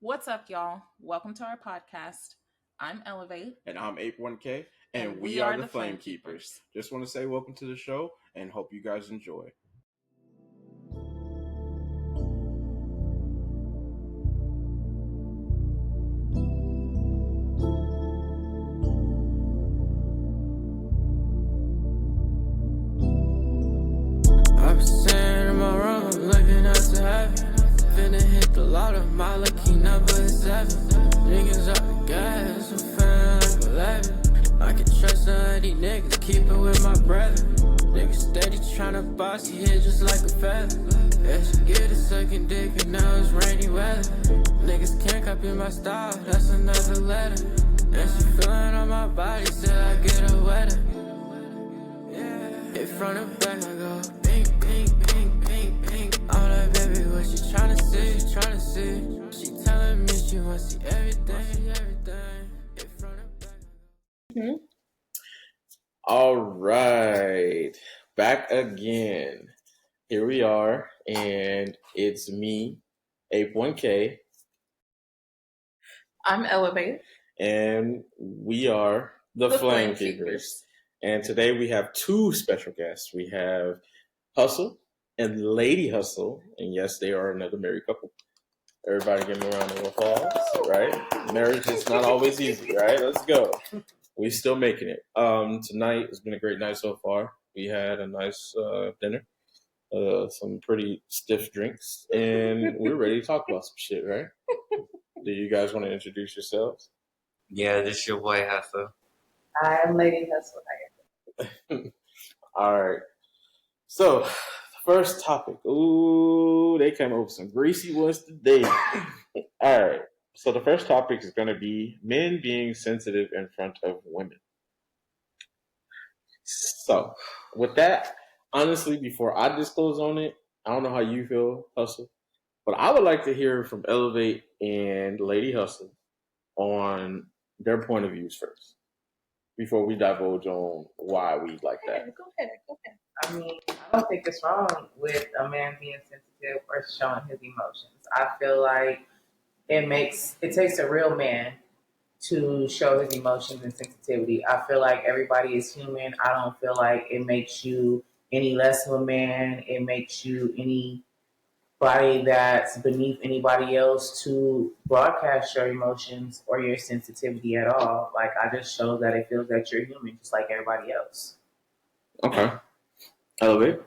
What's up, y'all? Welcome to our podcast. I'm Elevate. And I'm 81K, and we are the Flame Keepers. Just want to say welcome to the show and hope you guys enjoy. I've been sitting in my room, looking up to heaven. Finna hit the lotto, my lucky number is 7. Niggas up the gas, I'm feeling like 11. I can trust none of these niggas, keep it with my brother. Niggas steady tryna boss, he hit just like a feather. Yeah, she get a second dick and now it's rainy weather. Niggas can't copy my style, that's another letter. And she feeling on my body, said I get her wetter. Hit front and back, I go pink, pink, pink, pink, pink. I'm like, baby, what you tryna see? She telling me she wanna see everything. Hit front and back. All right, back again. Here we are, and it's me, 81K. I'm Elevate. And we are the Flame Keepers. And today we have two special guests. We have Hustle and Lady Hustle. And yes, they are another married couple. Everybody give them a round of applause, right? Marriage is not always easy, right? Let's go. We're still making it. Tonight has been a great night so far. We had a nice dinner, some pretty stiff drinks, and we're ready to talk about some shit, right? Do you guys want to introduce yourselves? Yeah, this your boy Hustle. I'm Lady Hustle. All right. So, the first topic. Ooh, they came up with some greasy ones today. All right. So, the first topic is going to be men being sensitive in front of women. So, with that, honestly, before I disclose on it, I don't know how you feel, Hustle, but I would like to hear from Elevate and Lady Hustle on their point of views first, before we divulge on why we like that. Go ahead. I mean, I don't think it's wrong with a man being sensitive or showing his emotions. I feel like it takes a real man to show his emotions and sensitivity. I feel like everybody is human. I don't feel like it makes you any less of a man. It makes you anybody that's beneath anybody else to broadcast your emotions or your sensitivity at all. Like, I just show that it feels that you're human just like everybody else. Okay. Elevate.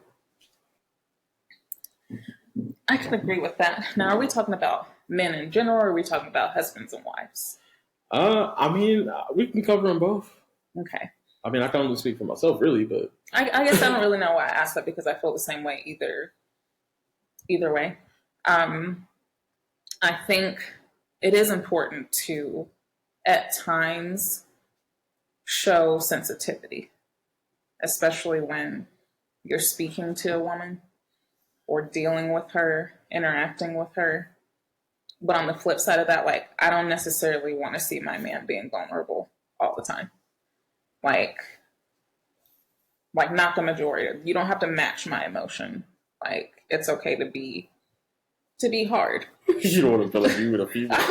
I can agree with that. Now, are we talking about men in general, or are we talking about husbands and wives? I mean, we can cover them both. Okay. I mean, I can only speak for myself, really, but I guess I don't really know why I asked that, because I feel the same way either way. I think it is important to, at times, show sensitivity, especially when you're speaking to a woman or dealing with her, interacting with her. But on the flip side of that, like, I don't necessarily want to see my man being vulnerable all the time. Like not the majority. You don't have to match my emotion. Like, it's okay to be hard. you don't want to feel like you with a female. I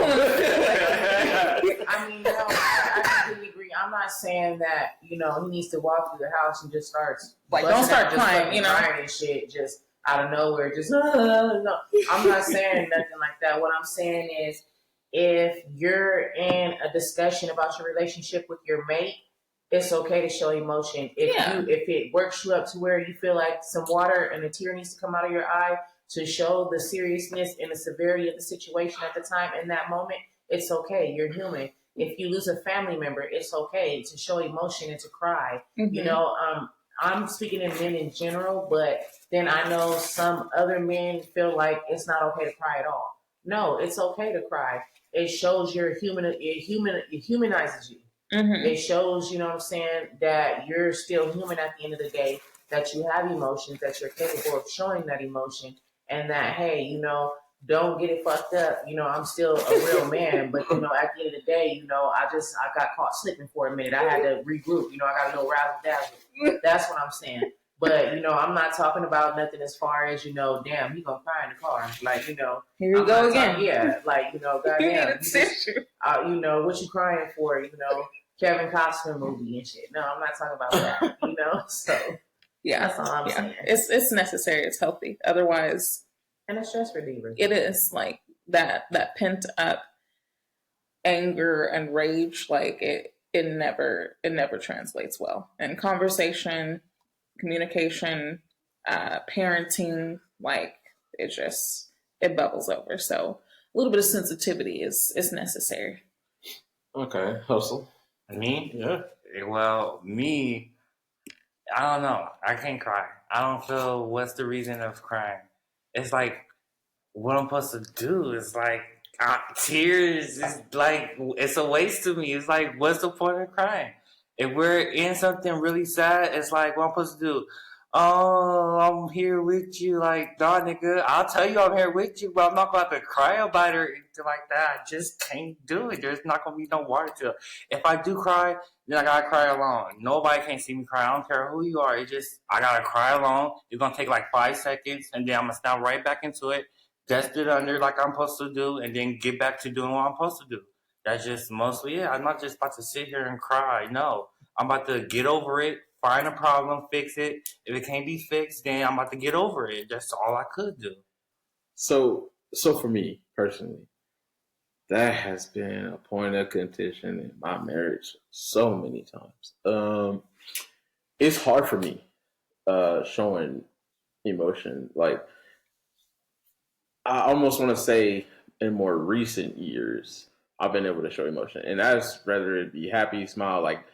mean, no, I completely agree. I'm not saying that, he needs to walk through the house and just starts don't start crying, crying and shit just out of nowhere. Just no. I'm not saying nothing like that. What I'm saying is, if you're in a discussion about your relationship with your mate, it's okay to show emotion. If it works you up to where you feel like some water and a tear needs to come out of your eye to show the seriousness and the severity of the situation at the time in that moment, it's okay. You're human. If you lose a family member, it's okay to show emotion and to cry. Mm-hmm. I'm speaking in men in general, but then I know some other men feel like it's not okay to cry at all. No, it's okay to cry. It shows you're human. It humanizes you. Mm-hmm. It shows, that you're still human at the end of the day, that you have emotions, that you're capable of showing that emotion, and that, hey, don't get it fucked up. I'm still a real man, but, at the end of the day, I got caught slipping for a minute. I had to regroup. I got a little razzle dazzle. That's what I'm saying. But, I'm not talking about nothing as far as, damn, he gonna cry in the car. Like, Here you I'm go not again. talking- yeah, like, You need goddamn. a tissue. What you crying for, Kevin Costner movie and shit. No, I'm not talking about that, So, Yeah. that's all I'm saying. It's necessary. It's healthy. Otherwise, And a stress reliever. it is like that pent up anger and rage. Like it never translates well. And conversation, communication, parenting, like it bubbles over. So a little bit of sensitivity is necessary. Okay, Hustle. Me? Yeah. Well, me, I don't know. I can't cry. I don't feel what's the reason of crying. It's like what I'm supposed to do is like tears is like it's a waste to me. It's like what's the point of crying? If we're in something really sad, it's like what I'm supposed to do. Oh, I'm here with you, like, dog, nigga. I'll tell you I'm here with you, but I'm not about to cry about it or anything like that. I just can't do it. There's not gonna be no water to it. If I do cry, then I gotta cry alone. Nobody can see me cry. I don't care who you are. I gotta cry alone. It's gonna take like 5 seconds, and then I'm gonna snap right back into it, dust it under like I'm supposed to do, and then get back to doing what I'm supposed to do. That's just mostly it. I'm not just about to sit here and cry. No, I'm about to get over it. Find a problem, fix it. If it can't be fixed, then I'm about to get over it. That's all I could do. So for me personally, that has been a point of contention in my marriage so many times. It's hard for me showing emotion. Like I almost want to say in more recent years, I've been able to show emotion, and that's whether it be happy, smile, like.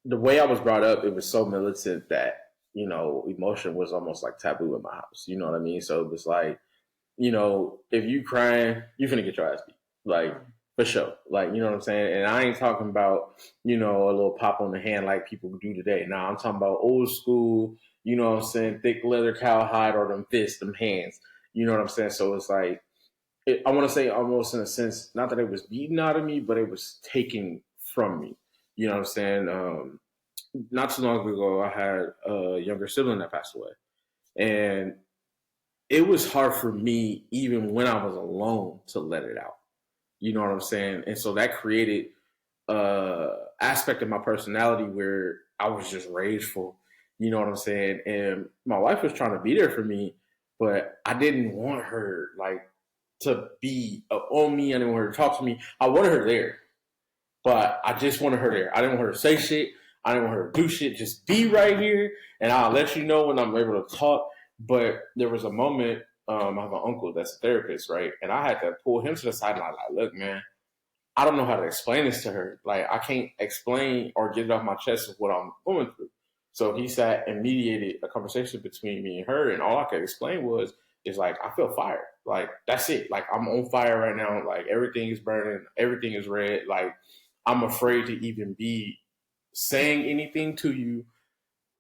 The way I was brought up, it was so militant that, emotion was almost like taboo in my house. You know what I mean? So it was like, if you crying, you finna get your ass beat. Like, for sure. Like, you know what I'm saying? And I ain't talking about, a little pop on the hand like people do today. Nah, I'm talking about old school, you know what I'm saying? Thick leather cowhide or them fists, them hands. You know what I'm saying? So it's like, I want to say almost in a sense, not that it was beaten out of me, but it was taken from me. You know what I'm saying? Not too long ago, I had a younger sibling that passed away. And it was hard for me, even when I was alone, to let it out. You know what I'm saying? And so that created aspect of my personality where I was just rageful. You know what I'm saying? And my wife was trying to be there for me, but I didn't want her, like, to be on me. I didn't want her to talk to me. I wanted her there. But I just wanted her there. I didn't want her to say shit. I didn't want her to do shit. Just be right here, and I'll let you know when I'm able to talk. But there was a moment, I have an uncle that's a therapist, right? And I had to pull him to the side and I was like, look, man, I don't know how to explain this to her. Like, I can't explain or get it off my chest of what I'm going through. So he sat and mediated a conversation between me and her, and all I could explain is like, I feel fire. Like, that's it. Like, I'm on fire right now. Like, everything is burning. Everything is red. Like, I'm afraid to even be saying anything to you,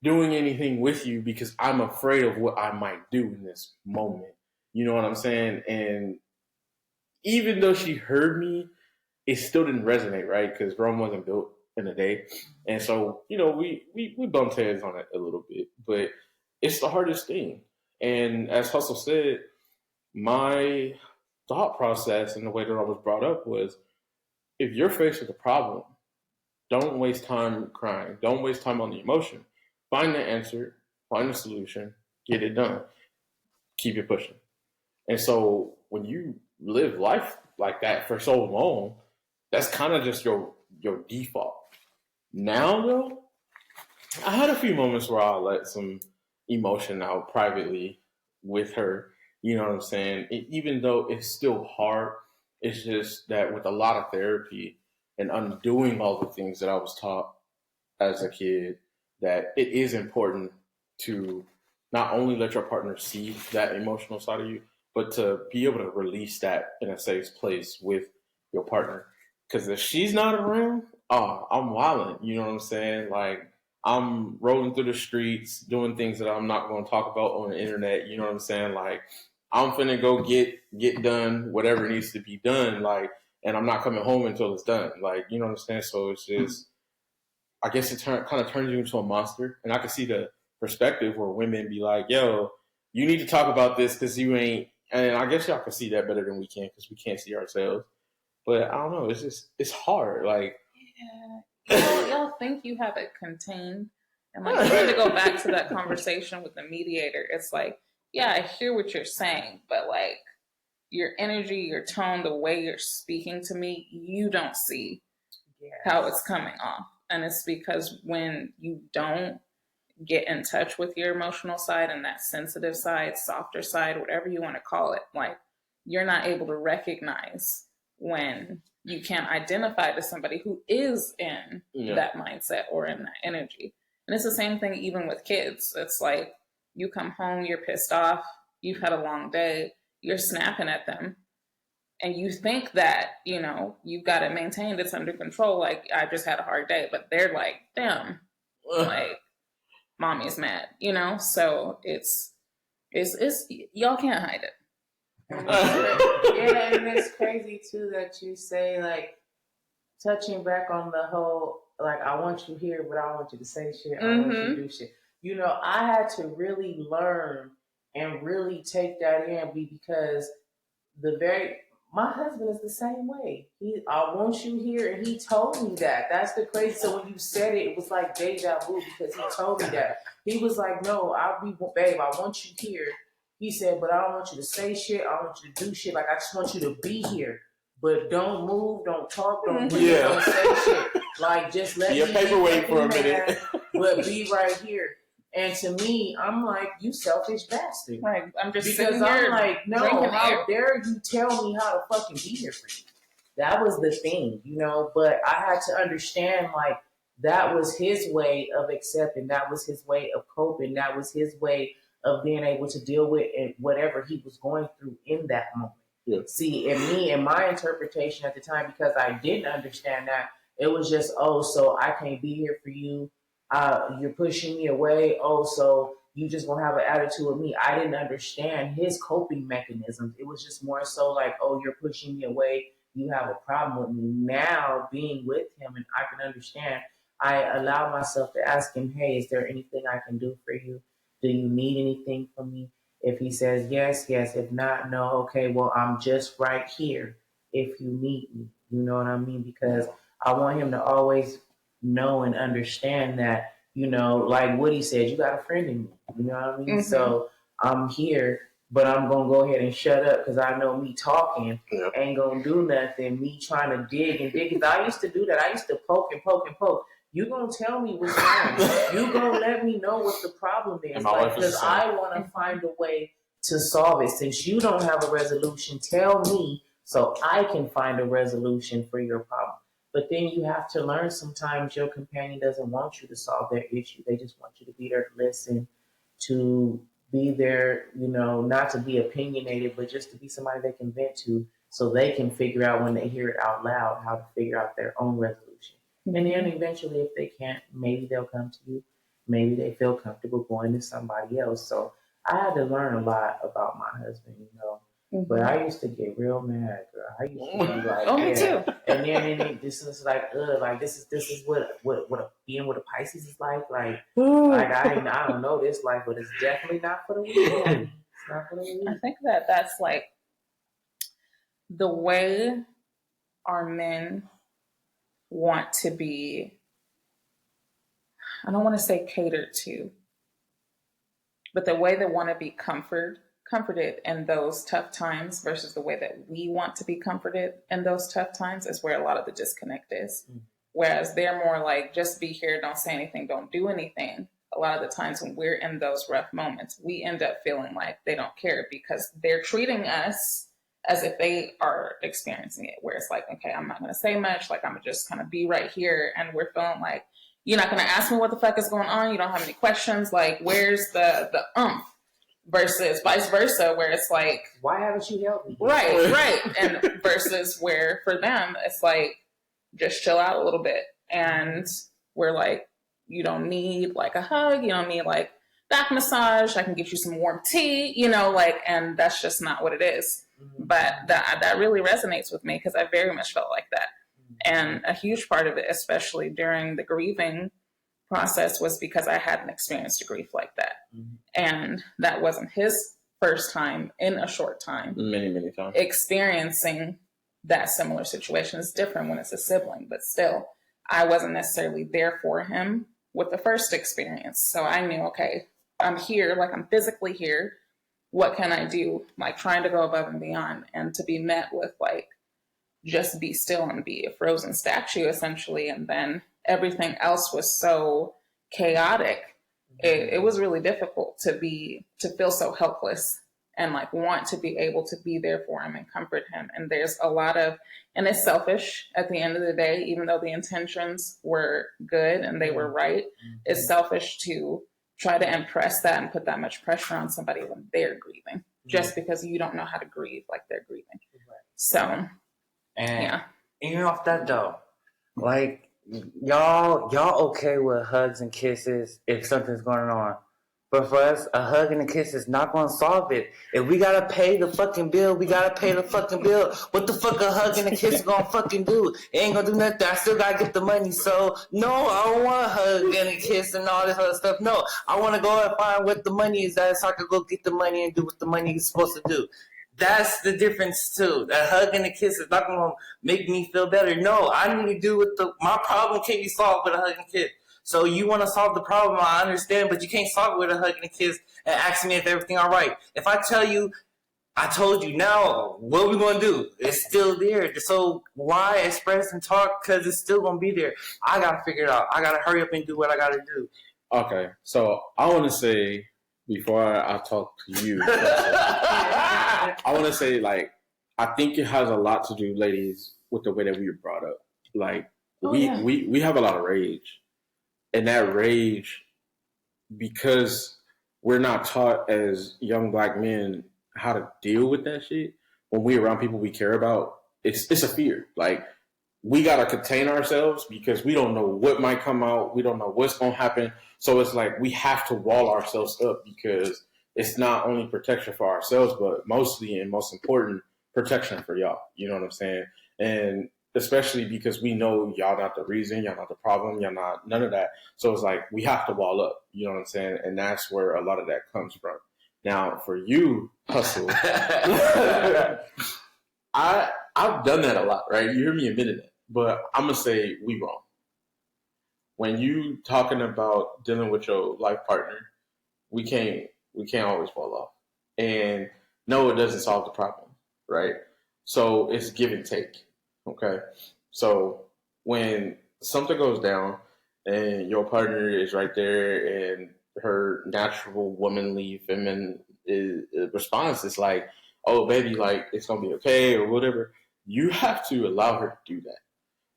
doing anything with you, because I'm afraid of what I might do in this moment. You know what I'm saying? And even though she heard me, it still didn't resonate, right? Because Rome wasn't built in a day. And so, we bumped heads on it a little bit, but it's the hardest thing. And as Hustle said, my thought process and the way that I was brought up was, if you're faced with a problem, don't waste time crying. Don't waste time on the emotion. Find the answer, find the solution, get it done. Keep it pushing. And so when you live life like that for so long, that's kind of just your default. Now, though, I had a few moments where I let some emotion out privately with her. You know what I'm saying? Even though it's still hard, it's just that with a lot of therapy and undoing all the things that I was taught as a kid, that it is important to not only let your partner see that emotional side of you, but to be able to release that in a safe place with your partner. Because if she's not around, I'm wilding. You know what I'm saying? Like, I'm rolling through the streets, doing things that I'm not going to talk about on the internet. You know what I'm saying? Like, I'm finna go get done whatever needs to be done. Like, and I'm not coming home until it's done. Like, you know what I'm saying? So it's just, I guess it kind of turns you into a monster. And I can see the perspective where women be like, yo, you need to talk about this because you ain't, and I guess y'all can see that better than we can because we can't see ourselves. But I don't know, it's hard. Like, y'all think you have it contained. And like, I to go back to that conversation with the mediator. It's like, yeah, I hear what you're saying, but like your energy, your tone, the way you're speaking to me, you don't see how it's coming off. And it's because when you don't get in touch with your emotional side and that sensitive side, softer side, whatever you want to call it, like you're not able to recognize when you can't identify to somebody who is in that mindset or in that energy. And it's the same thing even with kids. It's like you come home, you're pissed off, you've had a long day, you're snapping at them, and you think that, you know, you've got it maintained, it's under control, like I just had a hard day, but they're like, damn, like mommy's mad, you know? So it's y'all can't hide it. Yeah, and it's crazy too that you say, like, touching back on the whole, like, I want you here, but I don't want you to say shit. I want you to do shit. You know, I had to really learn and really take that in because my husband is the same way. I want you here, and he told me that. That's the crazy. So when you said it, it was like deja vu because he told me that. He was like, no, babe, I want you here. He said, but I don't want you to say shit. I don't want you to do shit. Like, I just want you to be here. But don't move, don't talk, don't breathe, don't say shit. Like, just let me be a paperweight for a minute. But be right here. And to me, I'm like, you selfish bastard. Right. I'm just because I'm like, no, how dare you tell me how to fucking be here for you? That was the thing, you know. But I had to understand, like, that was his way of accepting. That was his way of coping. That was his way of being able to deal with whatever he was going through in that moment. Yeah. See, and my interpretation at the time, because I didn't understand that, it was just, oh, so I can't be here for you. You're pushing me away. Oh, so you just gonna have an attitude with me. I didn't understand his coping mechanisms. It was just more so like, oh, you're pushing me away. You have a problem with me. Now, being with him, and I can understand, I allow myself to ask him, hey, is there anything I can do for you? Do you need anything from me? If he says yes, yes. If not, no. Okay, well, I'm just right here if you need me. You know what I mean? Because I want him to always know and understand that, you know, like Woody said, you got a friend in me. You know what I mean? Mm-hmm. So I'm here, but I'm going to go ahead and shut up because I know me talking ain't going to do nothing. Me trying to dig and dig. Because I used to do that. I used to poke and poke and poke. You gonna tell me what's wrong. You gonna let me know what the problem is. Because I want to find a way to solve it. Since you don't have a resolution, tell me so I can find a resolution for your problem. But then you have to learn sometimes your companion doesn't want you to solve their issue. They just want you to be there to listen, to be there, you know, not to be opinionated, but just to be somebody they can vent to so they can figure out when they hear it out loud how to figure out their own resolution. And then eventually, if they can't, maybe they'll come to you. Maybe they feel comfortable going to somebody else. So I had to learn a lot about my husband, you know. Mm-hmm. But I used to get real mad, girl. I used to be like, me too. And then this is like, this is what being with a Pisces is like. Like I don't know this life, but it's definitely not for the weak. It's not for the weak. I think that's like the way our men want to be, I don't want to say catered to, but the way they want to be comforted in those tough times versus the way that we want to be comforted in those tough times is where a lot of the disconnect is. Mm. Whereas they're more like, just be here, don't say anything, don't do anything. A lot of the times when we're in those rough moments, we end up feeling like they don't care because they're treating us as if they are experiencing it, where it's like, okay, I'm not going to say much. Like, I'm going to just kind of be right here. And we're feeling like, you're not going to ask me what the fuck is going on. You don't have any questions. Like, where's the oomph? Versus vice versa, where it's like, why haven't you helped me? Right. And versus where for them, it's like, just chill out a little bit. And we're like, you don't need like a hug. You don't need like back massage. I can get you some warm tea, you know, like, and that's just not what it is. Mm-hmm. But that really resonates with me because I very much felt like that. Mm-hmm. And a huge part of it, especially during the grieving process was because I hadn't experienced a grief like that. And that wasn't his first time in a short time. Many times. Experiencing that similar situation is different when it's a sibling, but still, I wasn't necessarily there for him with the first experience. So I knew, okay, I'm here, like I'm physically here. What can I do? Like trying to go above and beyond, and to be met with like, just be still and be a frozen statue essentially. And then everything else was so chaotic. It was really difficult to feel so helpless and like want to be able to be there for him and comfort him. And there's a lot of, and it's selfish at the end of the day, even though the intentions were good and they were right, it's selfish to try to impress that and put that much pressure on somebody when they're grieving, just because you don't know how to grieve like they're grieving. So, And yeah. even off that though, like y'all okay with hugs and kisses if something's going on. But for us, a hug and a kiss is not going to solve it. If we got to pay the fucking bill, we got to pay the fucking bill. What the fuck a hug and a kiss going to fucking do? It ain't going to do nothing. I still got to get the money. So, no, I don't want a hug and a kiss and all this other stuff. No, I want to go and find what the money is at so I can go get the money and do what the money is supposed to do. That's the difference too. A hug and a kiss is not going to make me feel better. No, I need to do with my problem can't be solved with a hug and kiss. So you want to solve the problem, I understand, but you can't solve it with a hug and a kiss and ask me if everything all right. If I tell you, I told you, now what are we going to do? It's still there. So why express and talk? Because it's still going to be there. I got to figure it out. I got to hurry up and do what I got to do. Okay, so I want to say, before I talk to you, I want to say, like, I think it has a lot to do, ladies, with the way that we were brought up. Like, we have a lot of rage. And that rage, because we're not taught as young black men how to deal with that shit, when we're around people we care about, it's a fear. Like, we got to contain ourselves because we don't know what might come out. We don't know what's going to happen. So it's like we have to wall ourselves up because it's not only protection for ourselves, but mostly and most important, protection for y'all. You know what I'm saying? And especially because we know y'all not the reason, y'all not the problem, y'all not none of that. So it's like we have to wall up. You know what I'm saying? And that's where a lot of that comes from. Now, for you, Hustle, I've done that a lot, right? You hear me admitting it, but I'm gonna say we wrong. When you talking about dealing with your life partner, we can't always fall off. And no, it doesn't solve the problem, right? So it's give and take. Okay. So when something goes down and your partner is right there and her natural womanly feminine response is like, oh baby, like it's gonna be okay or whatever, you have to allow her to do that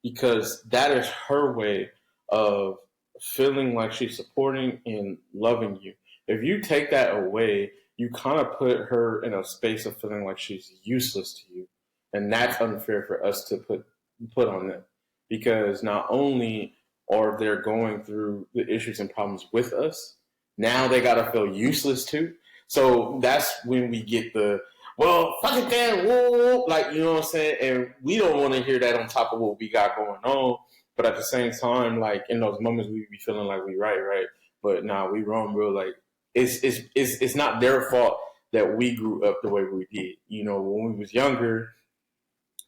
because that is her way of feeling like she's supporting and loving you. If you take that away, you kind of put her in a space of feeling like she's useless to you. And that's unfair for us to put on them because not only are they going through the issues and problems with us, now they got to feel useless too. So that's when we get well, fuck it then, whoa, like, you know what I'm saying? And we don't want to hear that on top of what we got going on. But at the same time, like in those moments, we be feeling like we right? But nah, we wrong, bro. Like it's not their fault that we grew up the way we did. You know, when we was younger,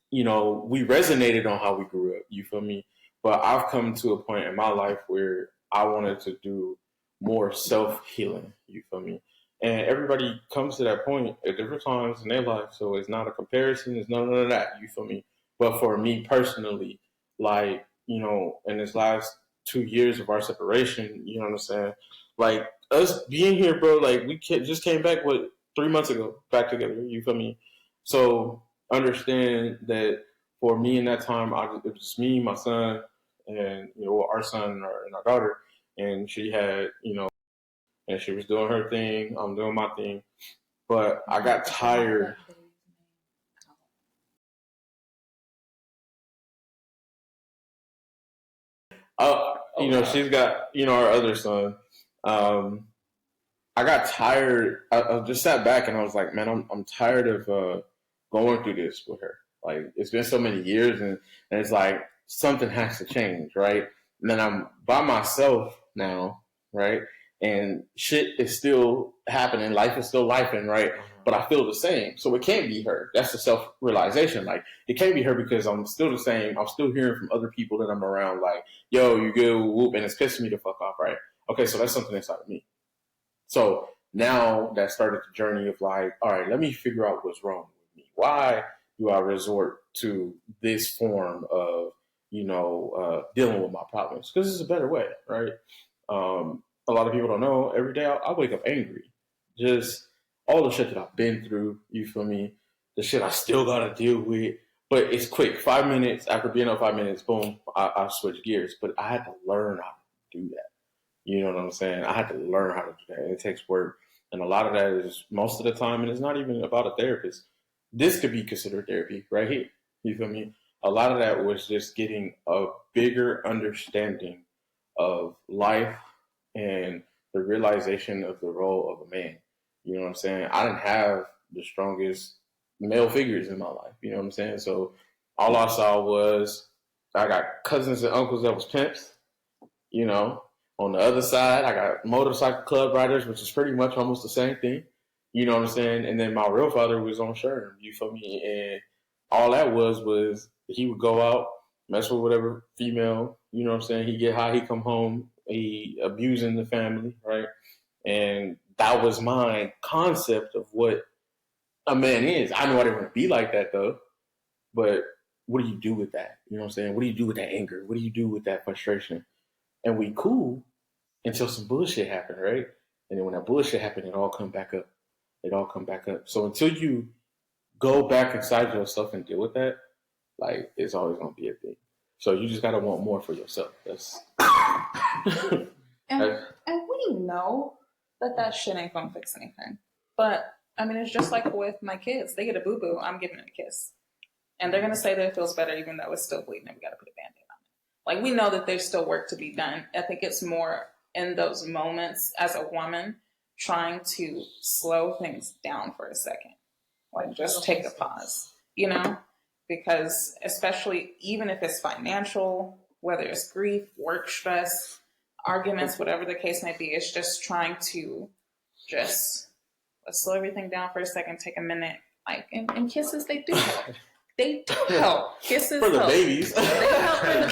you know, we resonated on how we grew up. You feel me? But I've come to a point in my life where I wanted to do more self-healing. You feel me? And everybody comes to that point at different times in their life. So it's not a comparison. It's none of that. You feel me? But for me personally, like, you know, in this last 2 years of our separation, you know what I'm saying? Like us being here, bro, like we just came back, 3 months ago, back together. You feel me? So understand that for me in that time, it was just me, my son, and, you know, our son and our daughter. And she had, you know, and she was doing her thing. I'm doing my thing. But I got tired. You know, she's got, you know, our other son. I got tired. I just sat back and I was like, man, I'm tired of going through this with her. Like, it's been so many years and it's like something has to change, right? And then I'm by myself now, right? And shit is still happening. Life is still lifing, right? But I feel the same. So it can't be her. That's the self-realization. Like, it can't be her because I'm still the same. I'm still hearing from other people that I'm around, like, yo, you good, whoop, and it's pissing me the fuck off, right? Okay, so that's something inside of me. So now that started the journey of like, all right, let me figure out what's wrong with me. Why do I resort to this form of, dealing with my problems? Because it's a better way, right? A lot of people don't know. Every day I wake up angry. Just all the shit that I've been through, you feel me? The shit I still got to deal with. But it's quick. 5 minutes, after being up 5 minutes, boom, I switch gears. But I had to learn how to do that. You know what I'm saying? I had to learn how to do that. It takes work. And a lot of that is most of the time, and it's not even about a therapist. This could be considered therapy right here. You feel me? A lot of that was just getting a bigger understanding of life and the realization of the role of a man. You know what I'm saying? I didn't have the strongest male figures in my life. You know what I'm saying? So all I saw was I got cousins and uncles that was pimps, you know. On the other side, I got motorcycle club riders, which is pretty much almost the same thing. You know what I'm saying? And then my real father was on Sherm, you feel me? And all that was he would go out, mess with whatever female, you know what I'm saying? He get high, he come home, he abusing the family, right? And that was my concept of what a man is. I know I didn't want to be like that though, but what do you do with that? You know what I'm saying? What do you do with that anger? What do you do with that frustration? And we cool until some bullshit happened, right? And then when that bullshit happened, it all come back up. It all come back up. So until you go back inside yourself and deal with that, like, it's always gonna be a thing. So you just gotta want more for yourself. That's and we know that shit ain't gonna fix anything. But I mean, it's just like with my kids. They get a boo boo, I'm giving it a kiss, and they're gonna say that it feels better even though it's still bleeding, and we gotta put a band-aid on it. Like, we know that there's still work to be done. I think it's more in those moments as a woman trying to slow things down for a second. Like, just take a pause, because especially even if it's financial, whether it's grief, work stress, arguments, whatever the case may be, it's just trying to let's slow everything down for a second, take a minute. Like, and kisses, they do help. They do help. Kisses for the help. babies. They help for the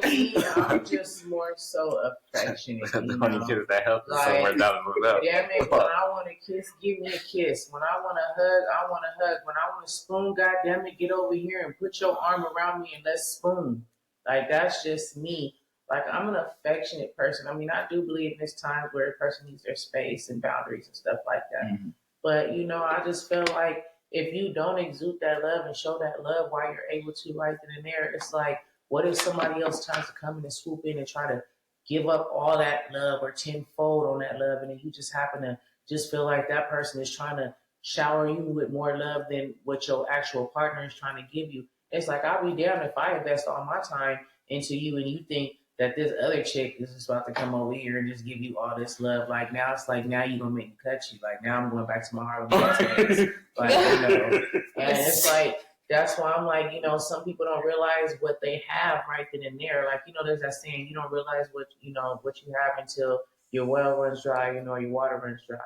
babies. I'm just more so affectionate. The only kids that help is Like, somewhere down the road. Yeah, man, when I want to kiss, give me a kiss. When I want to hug, I want to hug. When I want to spoon, goddamn it, get over here and put your arm around me and let's spoon. Like, that's just me. Like, I'm an affectionate person. I mean, I do believe there's times where a person needs their space and boundaries and stuff like that. Mm-hmm. But, I just feel like if you don't exude that love and show that love while you're able to right then and there, it's like, what if somebody else tries to come in and swoop in and try to give up all that love or tenfold on that love, and then you just happen to just feel like that person is trying to shower you with more love than what your actual partner is trying to give you? It's like, I'll be damned if I invest all my time into you and you think that this other chick is just about to come over here and just give you all this love. Like, now it's like, now you're going to make me cut you. Like, now I'm going back to my Harlem days. Like, and it's like, that's why I'm like, some people don't realize what they have right then and there. Like, there's that saying, you don't realize what you have until your well runs dry, or your water runs dry,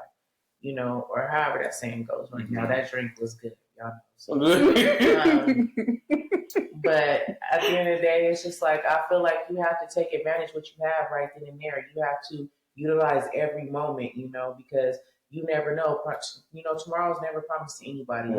or however that saying goes. Like, that drink was good, y'all know. So, but at the end of the day, it's just like, I feel like you have to take advantage of what you have right then and there. You have to utilize every moment, because you never know. Tomorrow's never promised to anybody,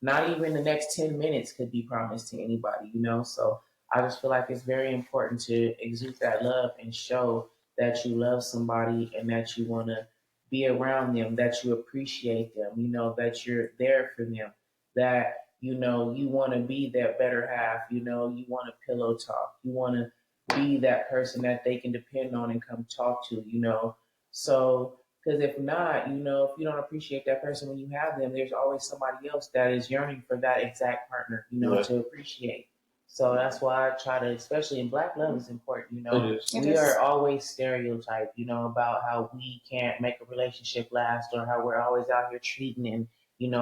Not even the next 10 minutes could be promised to anybody, So I just feel like it's very important to exude that love and show that you love somebody and that you want to be around them, that you appreciate them, that you're there for them, that, you want to be their better half, you want to pillow talk, you want to be that person that they can depend on and come talk to, So, because if not, if you don't appreciate that person when you have them, there's always somebody else that is yearning for that exact partner, to appreciate. So that's why I try to, especially in Black love is important, we are always stereotyped, about how we can't make a relationship last or how we're always out here treating and,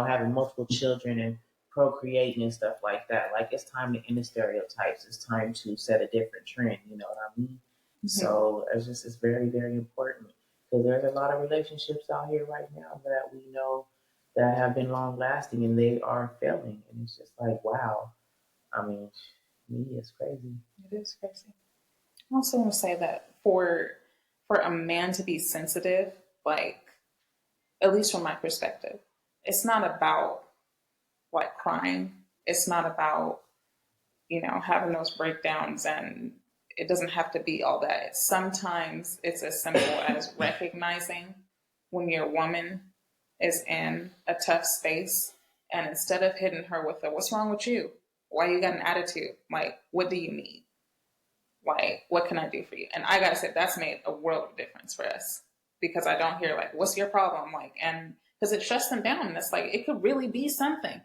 having multiple children and procreating and stuff like that. Like, it's time to end the stereotypes. It's time to set a different trend. You know what I mean? Mm-hmm. So it's very, very important, because there's a lot of relationships out here right now that we know that have been long lasting, and they are failing. And it's just like, wow. I mean, media is crazy. It is crazy. I also want to say that for a man to be sensitive, like, at least from my perspective, it's not about like crying. It's not about, having those breakdowns, and it doesn't have to be all that. Sometimes it's as simple as recognizing when your woman is in a tough space, and instead of hitting her with what's wrong with you? Why you got an attitude? Like, what do you need? Like, what can I do for you? And I gotta say, that's made a world of difference for us, because I don't hear like, what's your problem? Like, and because it shuts them down, and it's like, it could really be something.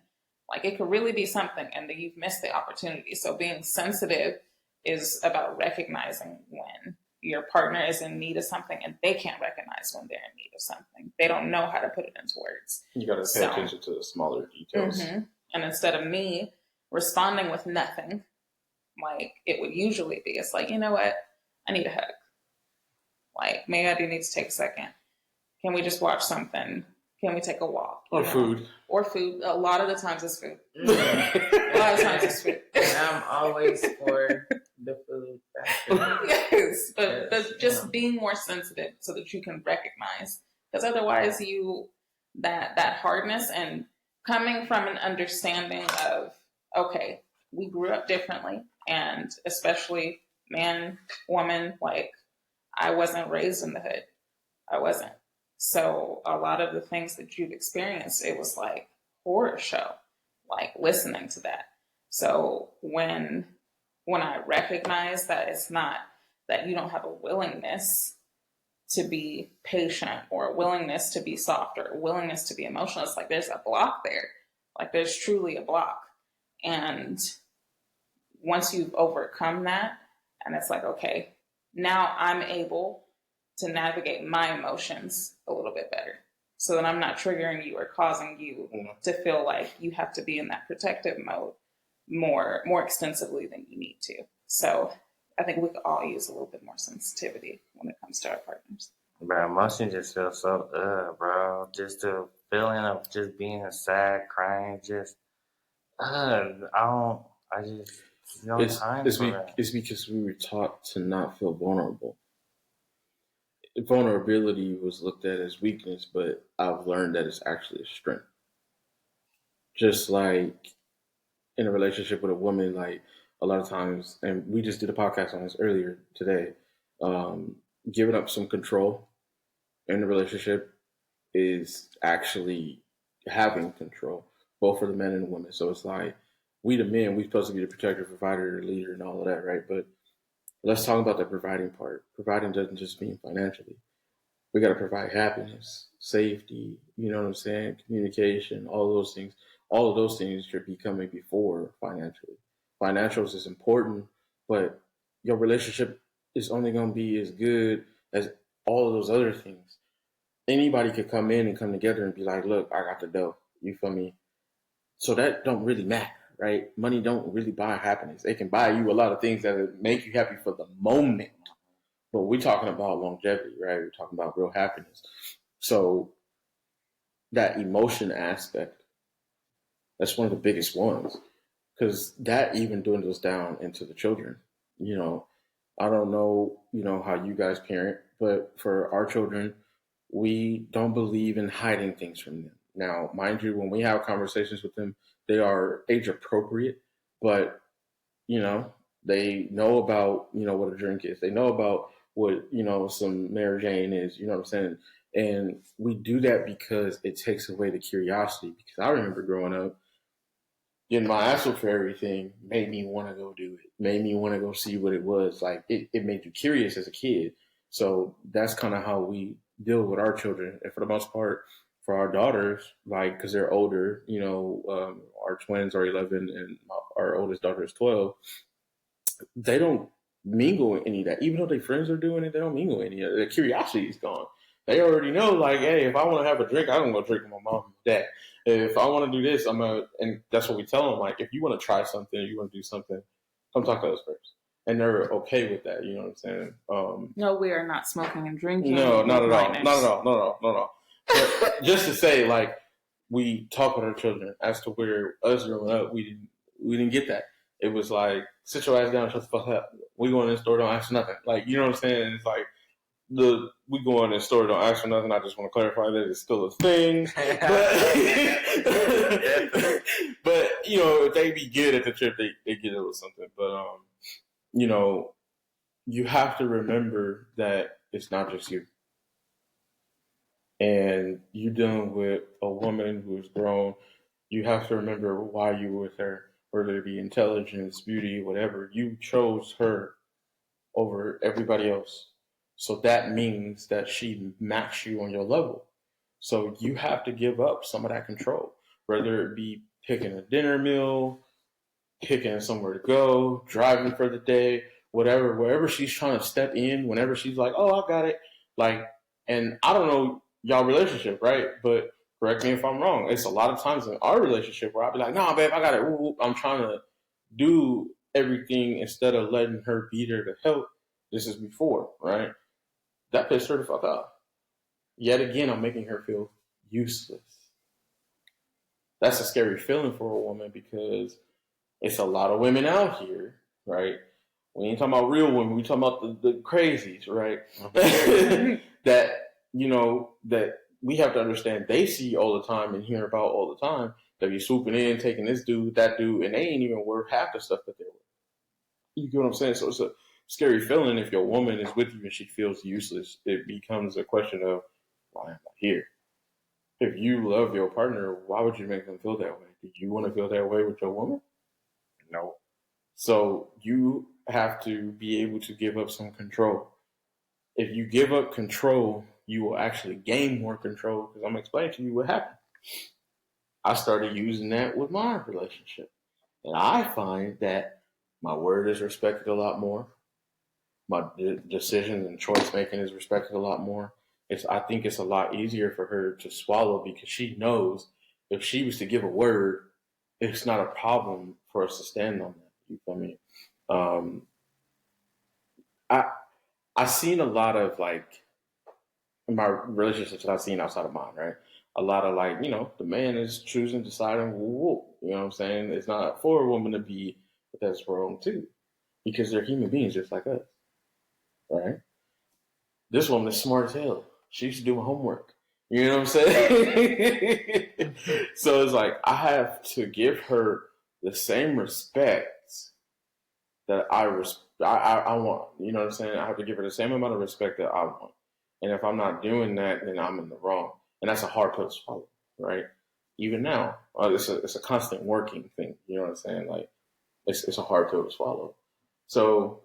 Like, it could really be something, and then you've missed the opportunity. So being sensitive is about recognizing when your partner is in need of something, and they can't recognize when they're in need of something. They don't know how to put it into words. You got to pay attention to the smaller details. Mm-hmm. And instead of me responding with nothing, like it would usually be, it's like, you know what? I need a hug. Like, maybe I do need to take a second. Can we just watch something? Can we take a walk? Or food. Or food. A lot of the times it's food. A lot of times it's food. And I'm always for the food factor. Yes, but just being more sensitive so that you can recognize. Because otherwise that hardness, and coming from an understanding of, okay, we grew up differently, and especially man, woman, like, I wasn't raised in the hood. I wasn't. So a lot of the things that you've experienced, it was like horror show, like listening to that. So when I recognize that it's not that you don't have a willingness to be patient, or a willingness to be soft, or a willingness to be emotional, it's like there's a block there. Like, there's truly a block. And once you've overcome that, and it's like, okay, now I'm able to navigate my emotions a little bit better, so that I'm not triggering you or causing you to feel like you have to be in that protective mode more extensively than you need to. So I think we could all use a little bit more sensitivity when it comes to our partners. Bro, emotion just feels so, bro. Just the feeling of just being sad, crying, just, It's because we were taught to not feel vulnerable. Vulnerability was looked at as weakness, but I've learned that it's actually a strength. Just like in a relationship with a woman, like a lot of times, and we just did a podcast on this earlier today, giving up some control in the relationship is actually having control, both for the men and the women. So it's like, we the men, we're supposed to be the protector, provider, leader, and all of that, right? But let's talk about the providing part. Providing doesn't just mean financially. We got to provide happiness, safety, you know what I'm saying? Communication, all of those things. All of those things should be coming before financially. Financials is important, but your relationship is only going to be as good as all of those other things. Anybody could come in and come together and be like, look, I got the dough. You feel me? So that don't really matter, right? Money don't really buy happiness. It can buy you a lot of things that make you happy for the moment. But we're talking about longevity, right? We're talking about real happiness. So that emotion aspect, that's one of the biggest ones, because that even dwindles down into the children. You know, I don't know, how you guys parent, but for our children, we don't believe in hiding things from them. Now, mind you, when we have conversations with them, they are age appropriate, but, they know about, what a drink is. They know about what, some Mary Jane is, you know what I'm saying? And we do that because it takes away the curiosity. Because I remember growing up, getting my ass up for everything made me want to go do it, made me want to go see what it was. Like, it made you curious as a kid. So that's kind of how we deal with our children. And for the most part, for our daughters, like, because they're older, our twins are 11 and our oldest daughter is 12, they don't mingle with any of that. Even though their friends are doing it, they don't mingle with any of it. Their curiosity is gone. They already know, like, hey, if I want to have a drink, I'm going to go drink with my mom and dad. If I want to do this, and that's what we tell them, like, if you want to try something, you want to do something, come talk to us first. And they're okay with that, you know what I'm saying? No, we are not smoking and drinking. No, not at all. minors. Not at all. Not at all. Not at all. But just to say, like, we talk with our children as to where us growing up, we didn't get that. It was like, sit your ass down, shut the fuck up. We go in the store, don't ask for nothing. Like, you know what I'm saying? It's like, we go in the store, don't ask for nothing. I just want to clarify that it's still a thing. But you know, if they be good at the trip, they get a little something. But you know, you have to remember that it's not just you. And you dealing with a woman who's grown, you have to remember why you were with her, whether it be intelligence, beauty, whatever. You chose her over everybody else. So that means that she matched you on your level. So you have to give up some of that control, whether it be picking a dinner meal, picking somewhere to go, driving for the day, whatever, wherever she's trying to step in, whenever she's like, oh, I got it. Like, and I don't know y'all relationship, right? But correct me if I'm wrong. It's a lot of times in our relationship where I'll be like, nah, babe, I got it. Ooh, I'm trying to do everything instead of letting her be there to help. This is before, right? That pissed her the fuck off. Yet again, I'm making her feel useless. That's a scary feeling for a woman because it's a lot of women out here, right? We ain't talking about real women. We talking about the crazies, right? That, you know, that we have to understand they see all the time and hear about all the time that you're swooping in, taking this dude, that dude, and they ain't even worth half the stuff that they're worth. You get what I'm saying? So it's a scary feeling if your woman is with you and she feels useless. It becomes a question of, why am I here? If you love your partner, why would you make them feel that way? Do you want to feel that way with your woman? No. So you have to be able to give up some control. If you give up control, you will actually gain more control, because I'm going to explain to you what happened. I started using that with my relationship. And I find that my word is respected a lot more. My decision and choice making is respected a lot more. I think it's a lot easier for her to swallow, because she knows if she was to give a word, it's not a problem for us to stand on that. You feel me? I've seen a lot of, like, in my relationships that I've seen outside of mine, right? A lot of, like, you know, the man is choosing, deciding, whoa, you know what I'm saying? It's not for a woman to be, but that's wrong too, because they're human beings just like us, right? This woman is smart as hell. She used to do my homework. You know what I'm saying? So it's like, I have to give her the same respect that I want. You know what I'm saying? I have to give her the same amount of respect that I want. And if I'm not doing that, then I'm in the wrong. And that's a hard pill to swallow, right? Even now, it's a constant working thing. You know what I'm saying? Like, it's a hard pill to swallow. So,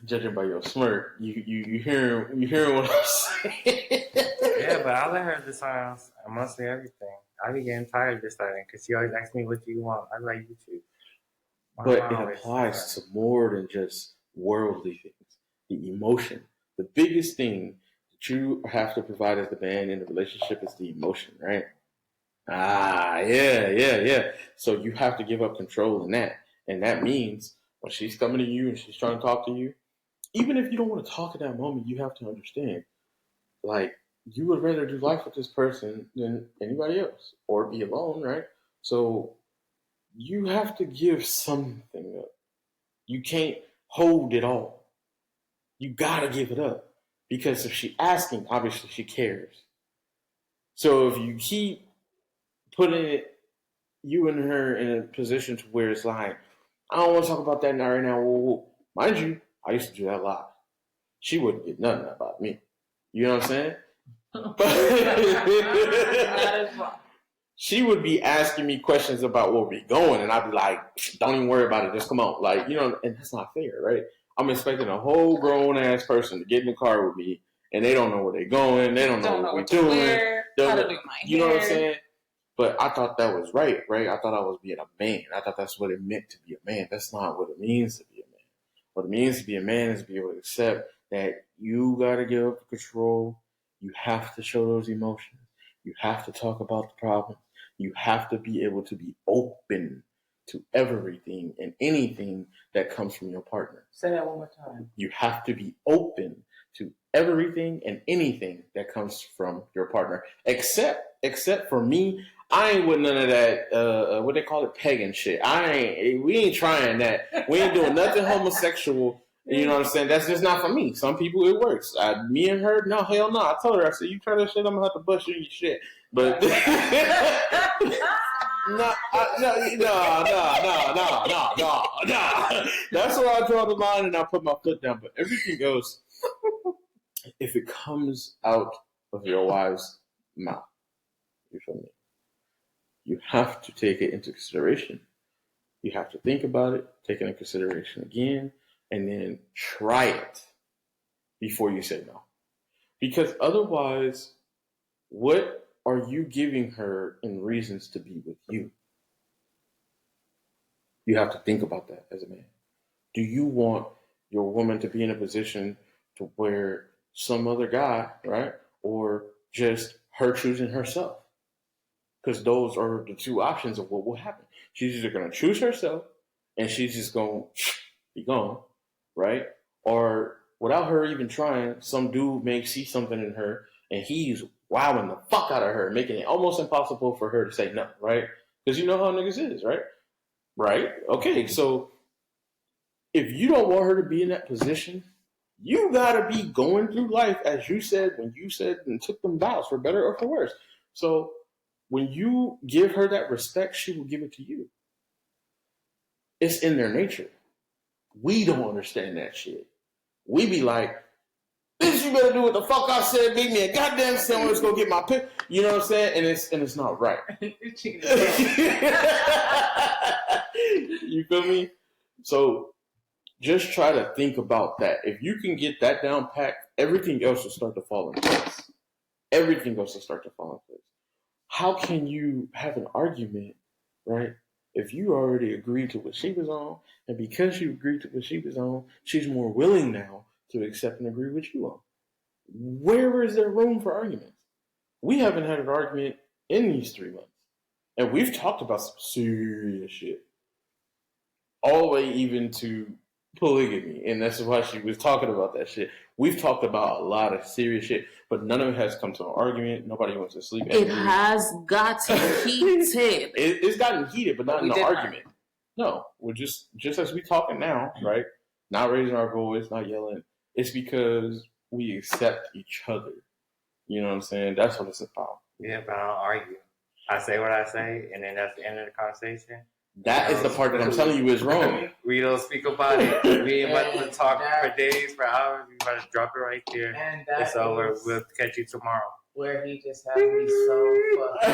judging by your smirk, you hearing what I'm saying? Yeah, but I let her decide on mostly everything. I be getting tired of deciding because she always asks me, what do you want? I like you too. But it applies to more than just worldly things. The emotion. The biggest thing that you have to provide as the man in the relationship is the emotion, right? Yeah. So you have to give up control in that. And that means when she's coming to you and she's trying to talk to you, even if you don't want to talk at that moment, you have to understand, like, you would rather do life with this person than anybody else, or be alone, right? So you have to give something up. You can't hold it all. You gotta give it up. Because if she's asking, obviously she cares. So if you keep putting you and her in a position to where it's like, I don't want to talk about that right now. Whoa. Mind you, I used to do that a lot. She wouldn't get nothing about me. You know what I'm saying? That is wrong. She would be asking me questions about where we going, and I'd be like, don't even worry about it, just come on. Like, you know, and that's not fair, right? I'm expecting a whole grown-ass person to get in the car with me, and they don't know where they're going, they don't know what we're doing. How to do my you hair. know what I'm saying? But I thought that was right? I thought I was being a man. I thought that's what it meant to be a man. That's not what it means to be a man. What it means to be a man is to be able to accept that you got to give up control. You have to show those emotions. You have to talk about the problem. You have to be able to be open to everything and anything that comes from your partner. Say that one more time. You have to be open to everything and anything that comes from your partner. Except for me, I ain't with none of that, what they call it, pagan shit. We ain't trying that. We ain't doing nothing homosexual. You know what I'm saying? That's just not for me. Some people, it works. Me and her, no, hell no. I told her, I said, you try that shit, I'm going to have to bust you in your shit. But... No. That's where I draw the line and I put my foot down. But everything else, if it comes out of your wife's mouth, you feel me? You have to take it into consideration. You have to think about it, take it into consideration again, and then try it before you say no. Because otherwise, what are you giving her in reasons to be with you? You have to think about that as a man. Do you want your woman to be in a position to where some other guy, right? Or just her choosing herself? Because those are the two options of what will happen. She's either going to choose herself and she's just going to be gone, right? Or without her even trying, some dude may see something in her and he's wowing the fuck out of her, making it almost impossible for her to say no, right? Because you know how niggas is, right? Right? Okay, so if you don't want her to be in that position, you gotta be going through life as you said when you said and took them vows, for better or for worse. So when you give her that respect, she will give it to you. It's in their nature. We don't understand that shit. We be like, bitch, you better do what the fuck I said, make me a goddamn sandwich, go get my pick. You know what I'm saying? And it's not right. You feel me? So just try to think about that. If you can get that down packed, everything else will start to fall in place. Everything else will start to fall in place. How can you have an argument, right, if you already agreed to what she was on, and because you agreed to what she was on, she's more willing now to accept and agree with you on? Where is there room for arguments? We haven't had an argument in these 3 months. And we've talked about some serious shit. All the way even to polygamy. And that's why she was talking about that shit. We've talked about a lot of serious shit, but none of it has come to an argument. Nobody wants to sleep. It has gotten heated. It's gotten heated, but not in an argument. No, we're just as we talking now, right? Not raising our voice, not yelling. It's because we accept each other. You know what I'm saying? That's what it's about. Yeah, but I don't argue. I say what I say, and then that's the end of the conversation. That is the part that I'm telling you is wrong. We don't speak about it. We ain't about to talk for days, for hours. We about to drop it right there. And it's over. We'll catch you tomorrow. Where he just has me so fucked up.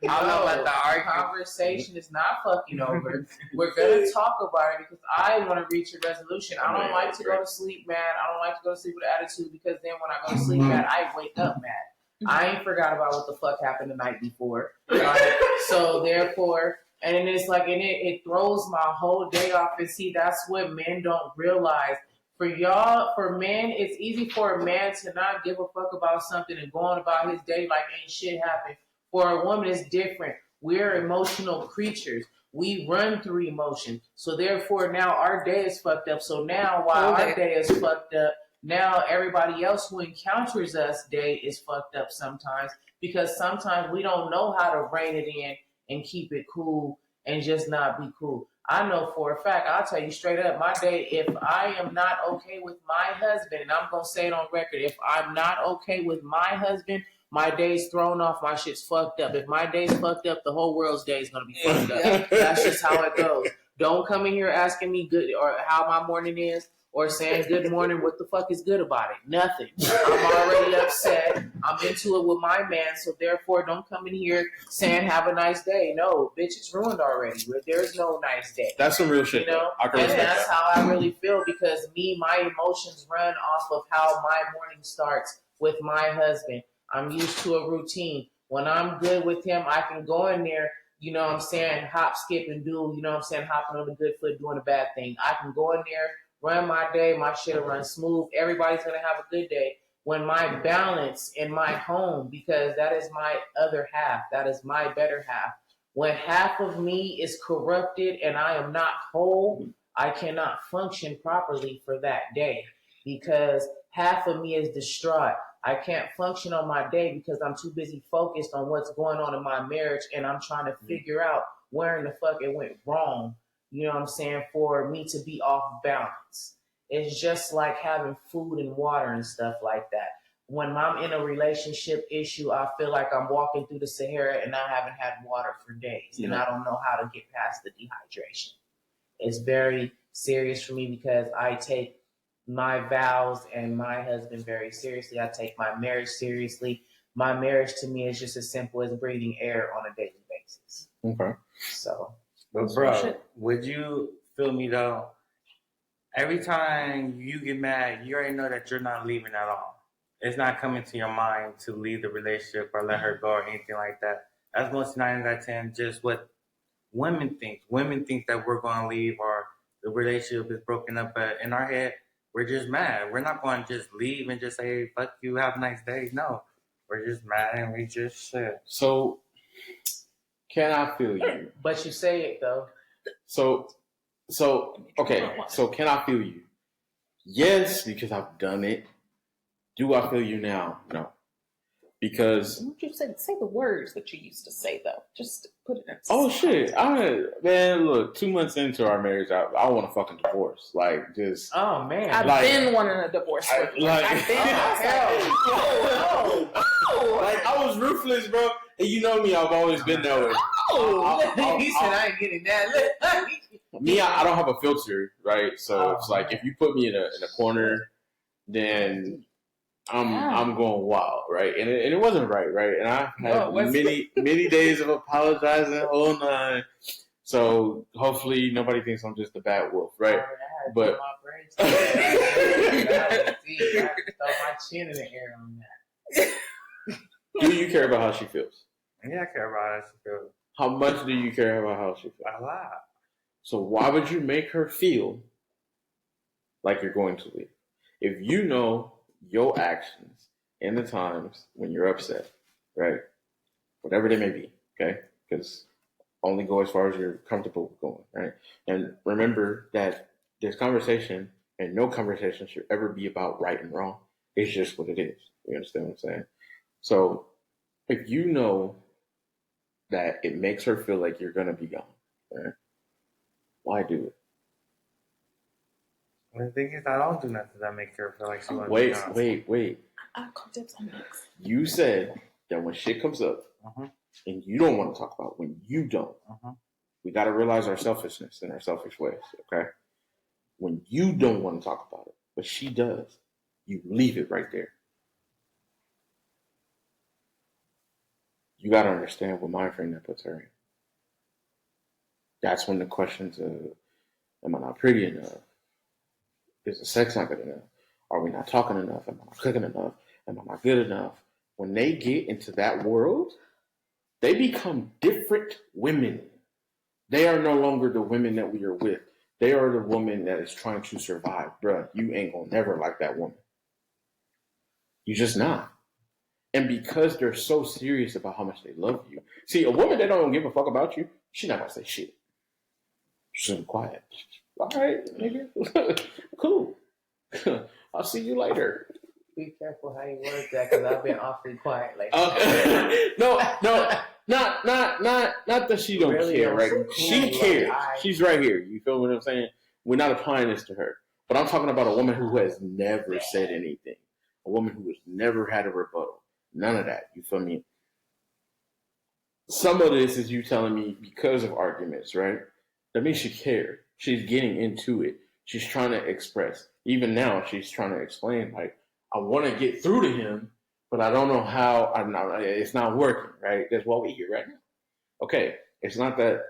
I don't know about the conversation is not fucking over. We're gonna talk about it because I want to reach a resolution. I don't like to go to sleep mad. I don't like to go to sleep with an attitude because then when I go to sleep mad, I wake up mad. I ain't forgot about what the fuck happened the night before. Right? So therefore, and then it's like, and it throws my whole day off. And see, that's what men don't realize. For y'all, for men, it's easy for a man to not give a fuck about something and go on about his day like ain't shit happened. For a woman, it's different. We're emotional creatures. We run through emotion. So therefore, now our day is fucked up. So now while our day is fucked up, now everybody else who encounters us day is fucked up sometimes because sometimes we don't know how to rein it in and keep it cool and just not be cool. I know for a fact, I'll tell you straight up, my day, if I am not okay with my husband, and I'm going to say it on record, if I'm not okay with my husband, my day's thrown off, my shit's fucked up. If my day's fucked up, the whole world's day is going to be fucked up. That's just how it goes. Don't come in here asking me good or how my morning is or saying good morning. What the fuck is good about it? Nothing. I'm already upset. I'm into it with my man, so therefore don't come in here saying have a nice day. No, bitch, it's ruined already. There's no nice day. That's some real shit. You know? And that's how I really feel because my emotions run off of how my morning starts with my husband. I'm used to a routine. When I'm good with him, I can go in there, you know what I'm saying, hop, skip, and do, you know what I'm saying, hopping on the good foot, doing a bad thing. I can go in there, run my day, my shit'll run smooth. Everybody's going to have a good day. when my balance in my home, because that is my other half, that is my better half. When half of me is corrupted and I am not whole, I cannot function properly for that day because half of me is distraught. I can't function on my day because I'm too busy focused on what's going on in my marriage and I'm trying to figure out where in the fuck it went wrong, you know what I'm saying, for me to be off balance. It's just like having food and water and stuff like that. When I'm in a relationship issue, I feel like I'm walking through the Sahara and I haven't had water for days and I don't know how to get past the dehydration. It's very serious for me because I take my vows and my husband very seriously. I take my marriage seriously. My marriage to me is just as simple as breathing air on a daily basis. Okay. So, but bro, would you feel me though? Every time you get mad, you already know that you're not leaving at all. It's not coming to your mind to leave the relationship or let her go or anything like that. That's most 9 out of 10 just what women think. Women think that we're going to leave or the relationship is broken up, but in our head, we're just mad. We're not going to just leave and just say, hey, fuck you, have a nice day. No, we're just mad and we just shit. So, can I feel you? But you say it though. So okay. So can I feel you? Yes, because I've done it. Do I feel you now? No. Because Don't you say the words that you used to say though? Just put it in. Oh shit! Man, look, 2 months into our marriage, I want a fucking divorce. Like, just oh man, I've been wanting a divorce. Like, I was ruthless, bro. And you know me, I've always been that way. He said I ain't getting that. Me, I don't have a filter, right? So it's like if you put me in a corner, then I'm going wild, right? And it wasn't right? And I had many days of apologizing, whole nine. So hopefully nobody thinks I'm just a bad wolf, right? But I had to throw my chin in the air on that. Do you care about how she feels? Yeah, I care about how she feels. How much do you care about how she feels? A lot. So why would you make her feel like you're going to leave? If you know your actions in the times when you're upset, right? Whatever they may be, okay? Because only go as far as you're comfortable with going, right? And remember that this conversation and no conversation should ever be about right and wrong. It's just what it is. You understand what I'm saying? So if you know that it makes her feel like you're going to be gone, right? Why do it? The thing is, I don't do nothing that makes her feel like she wants to Wait. I call dibs on next. You said that when shit comes up and you don't want to talk about it, when you don't, we got to realize our selfishness and our selfish ways, okay? When you don't want to talk about it, but she does, you leave it right there. You got to understand what mind frame that puts her in. That's when the questions of, am I not pretty enough? Is the sex not good enough? Are we not talking enough? Am I not cooking enough? Am I not good enough? When they get into that world, they become different women. They are no longer the women that we are with. They are the woman that is trying to survive. Bruh, you ain't gonna never like that woman. You just not. And because they're so serious about how much they love you. See, a woman that don't give a fuck about you, she's not gonna say shit. She's gonna be quiet. All right, nigga. Cool. I'll see you later. Be careful how you word that, because I've been awfully quiet lately. No, not that she don't really care, right? Cool. She cares. She's right here. You feel what I'm saying? We're not applying this to her. But I'm talking about a woman who has never said anything. A woman who has never had a rebuttal. None of that. You feel me? Some of this is you telling me because of arguments, right? That means she cared. She's getting into it. She's trying to express. Even now, she's trying to explain, like, I want to get through to him, but I don't know how. It's not working, right? That's what we hear right now. Okay, it's not that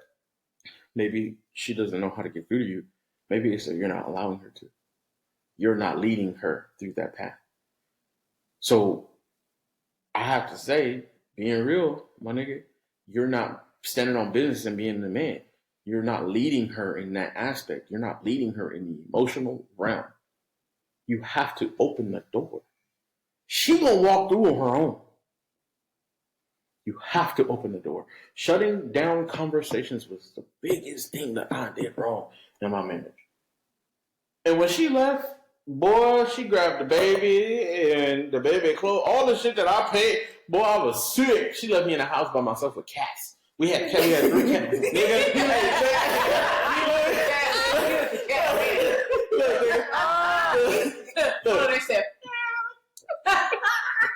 maybe she doesn't know how to get through to you. Maybe it's that you're not allowing her to. You're not leading her through that path. So I have to say, being real, my nigga, you're not standing on business and being the man. You're not leading her in that aspect. You're not leading her in the emotional realm. You have to open the door. She gonna walk through on her own. You have to open the door. Shutting down conversations was the biggest thing that I did wrong in my marriage. And when she left, boy, she grabbed the baby and the baby clothes, all the shit that I paid. Boy, I was sick. She left me in the house by myself with cats. We had 3 cats.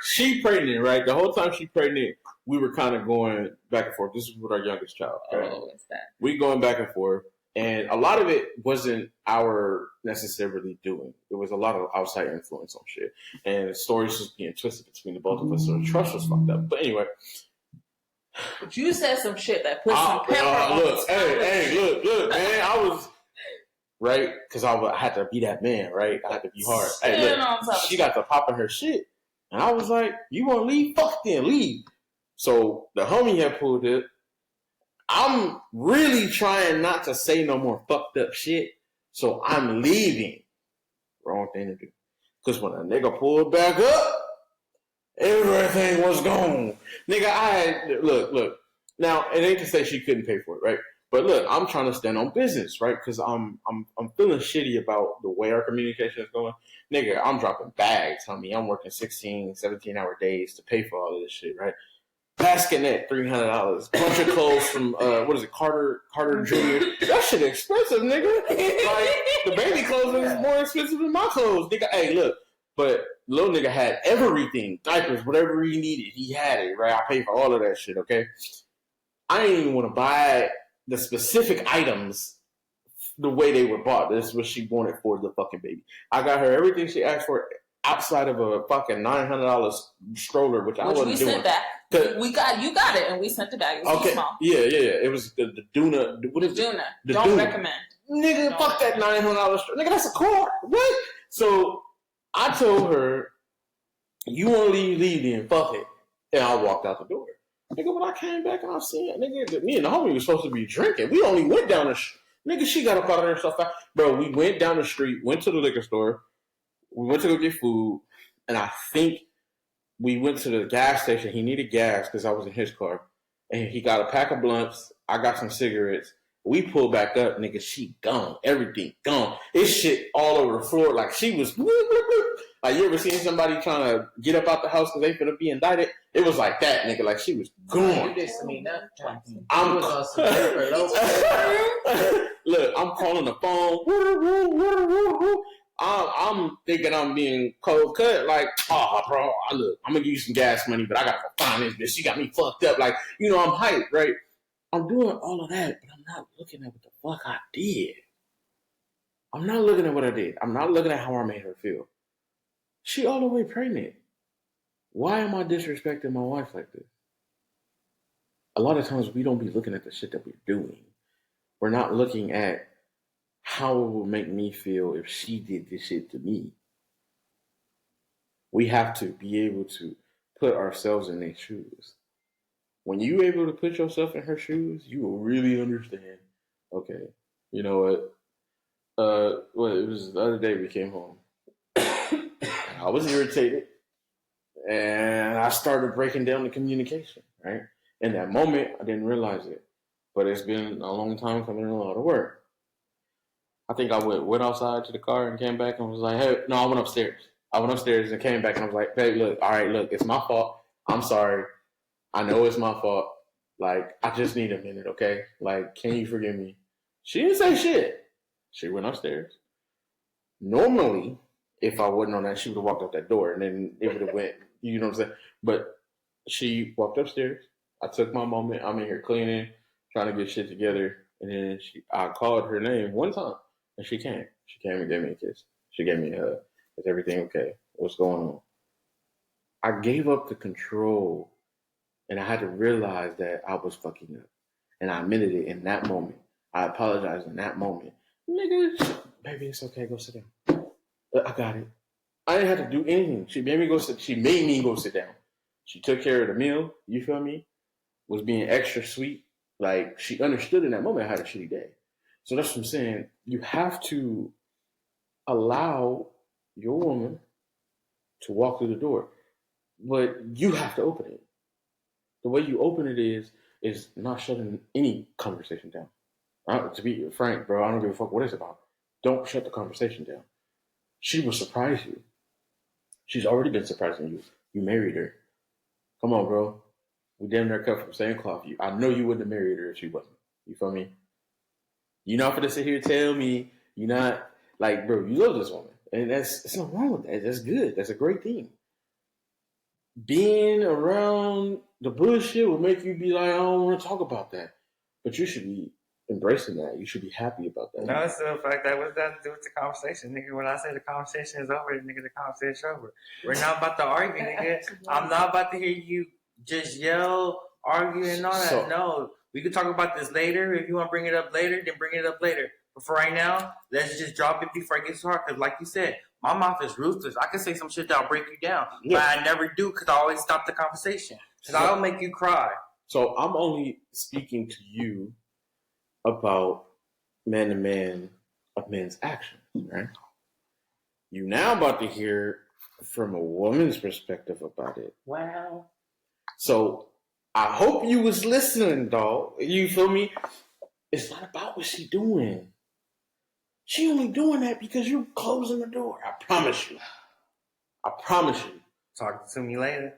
She pregnant, right? The whole time she pregnant, we were kind of going back and forth. This is with our youngest child. Right? Oh, what's that? We going back and forth. And a lot of it wasn't our necessarily doing. It was a lot of outside influence on shit. And stories just being twisted between the both of us. So the trust was fucked up. But anyway. But you said some shit that put some pepper on look, look, man. I was, right? Because I had to be that man, right? I had to be hard. Hey, look, she got to pop in her shit. And I was like, you want to leave? Fuck then, leave. So the homie had pulled it. I'm really trying not to say no more fucked up shit, so I'm leaving. Wrong thing to do. Because when a nigga pulled back up, everything was gone. Nigga, look. Now, it ain't to say she couldn't pay for it, right? But look, I'm trying to stand on business, right? Because I'm feeling shitty about the way our communication is going. Nigga, I'm dropping bags, homie. I'm working 16, 17-hour days to pay for all of this shit, right? Basket net, $300. Bunch of clothes from Carter Jr. That shit expensive, nigga. Like the baby clothes is more expensive than my clothes, nigga. Hey, look, but little nigga had everything, diapers, whatever he needed, he had it, right? I paid for all of that shit, okay? I didn't even want to buy the specific items the way they were bought. This is what she wanted for the fucking baby. I got her everything she asked for outside of a fucking $900 stroller, which I wasn't doing. That. You got it, and we sent it back. It was too small. Yeah. It was the Duna. What is it? The Don't Duna. Recommend. Nigga, Don't fuck recommend. that $900 stroller. Nigga, that's a car. What? So I told her, you want to leave then, fuck it. And I walked out the door. Nigga, when I came back and I seen it, nigga, me and the homie was supposed to be drinking. We only went down the nigga, she got up out of there so fast. Bro, we went down the street, went to the liquor store, we went to go get food, and I think we went to the gas station. He needed gas because I was in his car. And he got a pack of blunts. I got some cigarettes. We pulled back up, nigga, she gone. Everything gone. It's shit all over the floor. Like she was bloop, bloop, bloop. Like you ever seen somebody trying to get up out the house because they finna be indicted? It was like that, nigga. Like she was gone. You did to me nothing. Look, I'm calling the phone. I'm thinking I'm being cold cut. Like, oh, bro, look, I'm gonna give you some gas money, but I gotta go find this bitch. She got me fucked up. Like, you know, I'm hyped, right? I'm doing all of that, but I'm not looking at what the fuck I did. I'm not looking at what I did. I'm not looking at how I made her feel. She all the way pregnant. Why am I disrespecting my wife like this? A lot of times we don't be looking at the shit that we're doing. We're not looking at how it would make me feel if she did this shit to me. We have to be able to put ourselves in their shoes. When you're able to put yourself in her shoes, you will really understand. Okay, you know what? It was the other day we came home. I was irritated, and I started breaking down the communication, right? In that moment, I didn't realize it, but it's been a long time coming in a lot of work. I think I went outside to the car and came back and was like, hey, no, I went upstairs. I went upstairs and came back and I was like, babe, look, all right, look, it's my fault. I'm sorry. I know it's my fault. Like, I just need a minute, okay? Like, can you forgive me? She didn't say shit. She went upstairs. Normally, if I wasn't on that, she would have walked out that door and then it would have went, you know what I'm saying? But she walked upstairs. I took my moment. I'm in here cleaning, trying to get shit together. And then I called her name one time and she came. She came and gave me a kiss. She gave me a hug. Is everything okay? What's going on? I gave up the control and I had to realize that I was fucking up. And I admitted it in that moment. I apologized in that moment. Nigga, baby, it's okay. Go sit down. I got it. I didn't have to do anything. She made me go sit. She made me go sit down. She took care of the meal. You feel me? Was being extra sweet. Like she understood in that moment I had a shitty day. So that's what I'm saying. You have to allow your woman to walk through the door. but you have to open it. The way you open it is not shutting any conversation down. To be frank, bro, I don't give a fuck what it's about. Don't shut the conversation down. She will surprise you. She's already been surprising you. You married her. Come on, bro. We damn near cut from the same cloth. I know you wouldn't have married her if she wasn't. You feel me? You're not gonna sit here and tell me you're not like, bro, you love this woman. And there's nothing wrong with that. That's good. That's a great thing. Being around the bullshit will make you be like, I don't want to talk about that. But you should be embracing that. You should be happy about that. No, it's the fact that what's that to do with the conversation, nigga? When I say the conversation is over, nigga, the conversation over. We're not about to argue, nigga. I'm not about to hear you just yell, argue, and all that. So- No, we can talk about this later. If you want to bring it up later, then bring it up later. But for right now, let's just drop it before it gets too hard. Because like you said, my mouth is ruthless. I can say some shit that'll break you down. Yeah. But I never do because I always stop the conversation. Because I'll make you cry. So I'm only speaking to you about man to man of men's actions, right? You now about to hear from a woman's perspective about it. Wow. So I hope you was listening, dog. You feel me? It's not about what she doing. She only doing that because you closing the door. I promise you. I promise you. Talk to me later.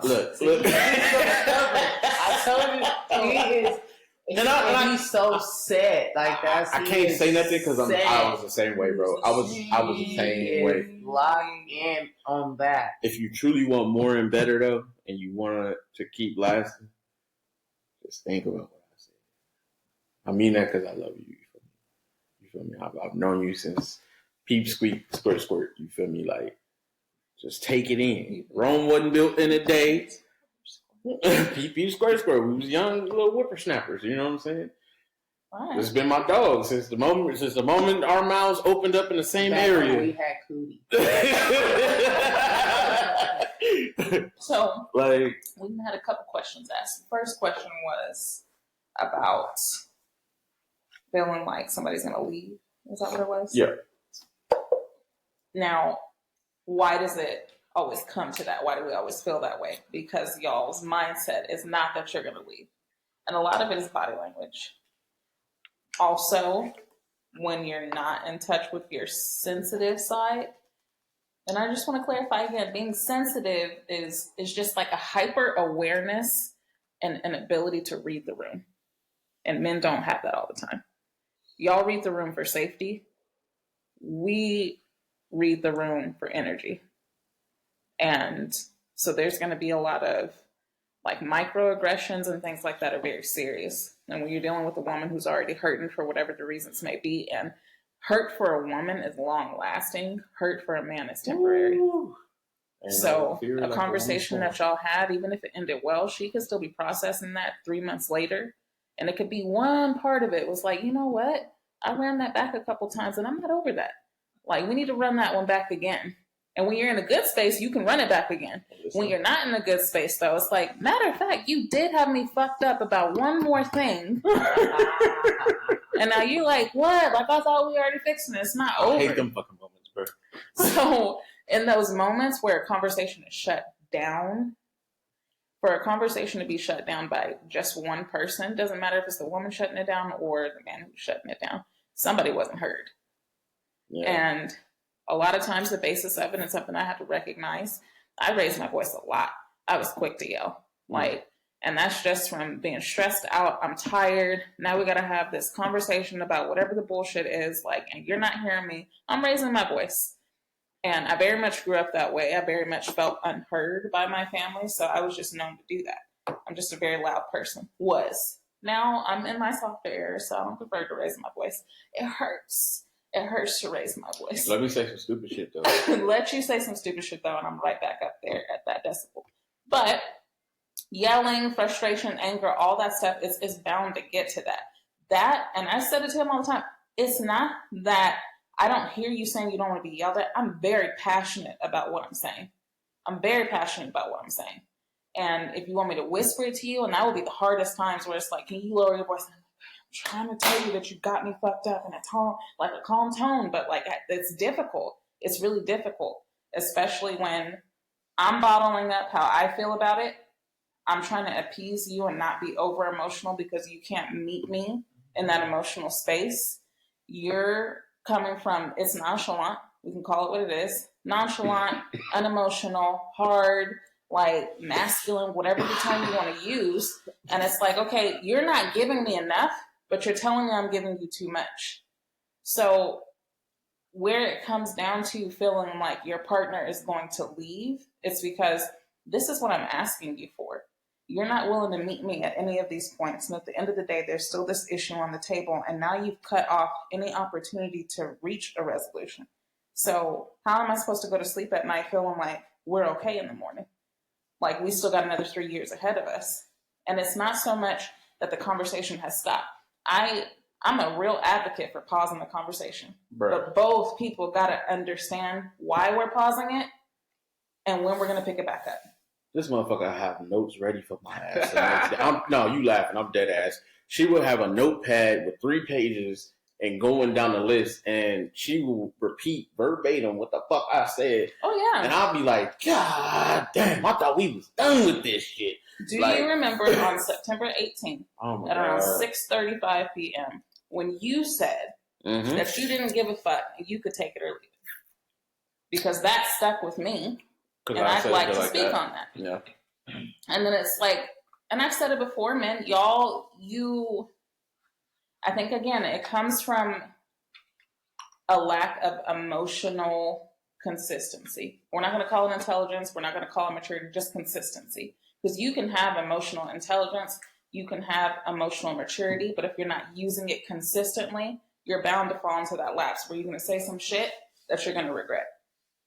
Look. I told you, he is. He's so sad. Like that's. I can't say nothing because I was the same way, bro. I was the same way. Locked in on that. If you truly want more and better though, and you want it to keep lasting, just think about what I said. I mean that because I love you. You feel me? I've known you since peep, squeak, squirt, squirt. You feel me? Like, just take it in. Rome wasn't built in a day. Peep, peep, squirt, squirt. We was young little whippersnappers. You know what I'm saying? Right. It's been my dog since the moment our mouths opened up in the same area. We had cootie. So, like, we had a couple questions asked. The first question was about feeling like somebody's going to leave. Is that what it was? yeah. Now, why does it always come to that? Why do we always feel that way? Because y'all's mindset is not that you're going to leave. And a lot of it is body language. Also, when you're not in touch with your sensitive side, and I just want to clarify again, being sensitive is just like a hyper awareness and an ability to read the room. And men don't have that all the time. Y'all read the room for safety. We read the room for energy. And so there's going to be a lot of like microaggressions and things like that are very serious. And when you're dealing with a woman who's already hurting for whatever the reasons may be, and hurt for a woman is long lasting, hurt for a man is temporary. So a conversation that y'all had, even if it ended well, she could still be processing that 3 months later. And it could be one part of it was like, you know what? I ran that back a couple times and I'm not over that. Like, we need to run that one back again. And when you're in a good space, you can run it back again. When you're not in a good space, though, it's like, matter of fact, you did have me fucked up about one more thing. And now you're like, what? Like, I thought we were already fixing it. It's not over. I hate them fucking moments, bro. So in those moments where a conversation is shut down, for a conversation to be shut down by just one person, doesn't matter if it's the woman shutting it down or the man who's shutting it down, somebody wasn't heard. Yeah. And a lot of times the basis of it, and something I have to recognize, I raised my voice a lot. I was quick to yell. And that's just from being stressed out. I'm tired. Now we got to have this conversation about whatever the bullshit is. And you're not hearing me. I'm raising my voice. And I very much grew up that way. I very much felt unheard by my family. So I was just known to do that. I'm just a very loud person. Now I'm in my softer era, so I don't prefer to raise my voice. It hurts. It hurts to raise my voice. Let me say some stupid shit, though. Let you say some stupid shit, though, and I'm right back up there at that decibel. But yelling, frustration, anger, all that stuff is bound to get to that. And I said it to him all the time. It's not that I don't hear you saying you don't want to be yelled at. I'm very passionate about what I'm saying. And if you want me to whisper it to you, and that will be the hardest times where it's like, can you lower your voice? I'm trying to tell you that you got me fucked up in a calm tone, but it's difficult. It's really difficult, especially when I'm bottling up how I feel about it. I'm trying to appease you and not be over emotional because you can't meet me in that emotional space. You're coming from, it's nonchalant. We can call it what it is. Nonchalant, unemotional, hard, like masculine, whatever the term you want to use. And it's like, okay, you're not giving me enough, but you're telling me I'm giving you too much. So where it comes down to feeling like your partner is going to leave, it's because this is what I'm asking you for. You're not willing to meet me at any of these points. And at the end of the day, there's still this issue on the table. And now you've cut off any opportunity to reach a resolution. So how am I supposed to go to sleep at night feeling like we're okay in the morning? Like we still got another 3 years ahead of us. And it's not so much that the conversation has stopped. I'm a real advocate for pausing the conversation. Bruh. But both people got to understand why we're pausing it and when we're going to pick it back up. This motherfucker have notes ready for my ass. No, you laughing. I'm dead ass. She would have a notepad with 3 pages and going down the list, and she will repeat verbatim what the fuck I said. Oh, yeah. And I'll be like, God damn, I thought we was done with this shit. Do you remember on September 18th at around 6:35 p.m. when you said that you didn't give a fuck and you could take it or leave it? Because that stuck with me. And I'd like to speak on that. Yeah. And then it's like, and I've said it before, man, I think again, it comes from a lack of emotional consistency. We're not going to call it intelligence. We're not going to call it maturity, just consistency. Because you can have emotional intelligence, you can have emotional maturity, but if you're not using it consistently, you're bound to fall into that lapse where you're going to say some shit that you're going to regret.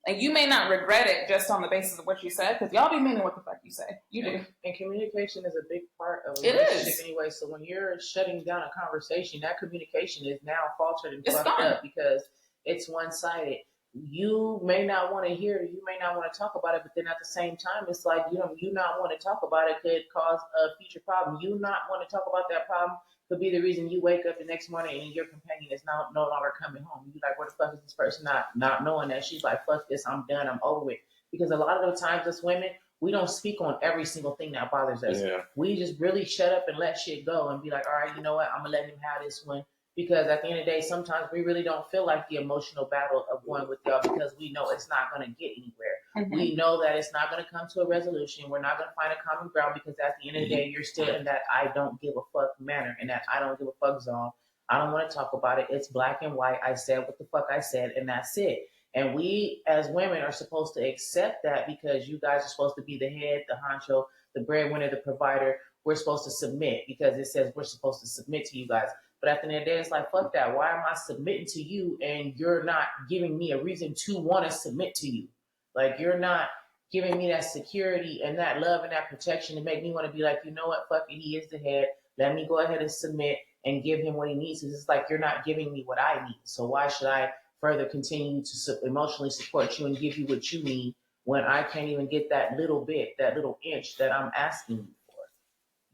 And you may not regret it just on the basis of what you said, because y'all be meaning what the fuck you say. You do. And communication is a big part of a It relationship is. anyway. So when you're shutting down a conversation, that communication is now faltered and It's fucked gone. up because it's one-sided. You may not want to hear it, you may not want to talk about it, but then at the same time, it's like you not want to talk about it could cause a future problem. You not want to talk about that problem could be the reason you wake up the next morning and your companion is no longer coming home. You like, where the fuck is this person? Not knowing that she's like, fuck this, I'm done, I'm over it. Because a lot of the times as women, we don't speak on every single thing that bothers us. Yeah. We just really shut up and let shit go and be like, all right, you know what, I'm gonna let him have this one. Because at the end of the day, sometimes we really don't feel like the emotional battle of going with y'all because we know it's not going to get anywhere. Mm-hmm. We know that it's not going to come to a resolution. We're not going to find a common ground because at the end of the day, you're still in that I don't give a fuck manner and that I don't give a fuck zone. I don't want to talk about it. It's black and white. I said what the fuck I said, and that's it. And we as women are supposed to accept that because you guys are supposed to be the head, the honcho, the breadwinner, the provider. We're supposed to submit because it says we're supposed to submit to you guys. But at the end of the day, it's like, fuck that. Why am I submitting to you and you're not giving me a reason to want to submit to you? Like, you're not giving me that security and that love and that protection to make me want to be like, you know what, fuck it, he is the head. Let me go ahead and submit and give him what he needs. It's like, you're not giving me what I need. So why should I further continue to emotionally support you and give you what you need when I can't even get that little bit, that little inch that I'm asking you?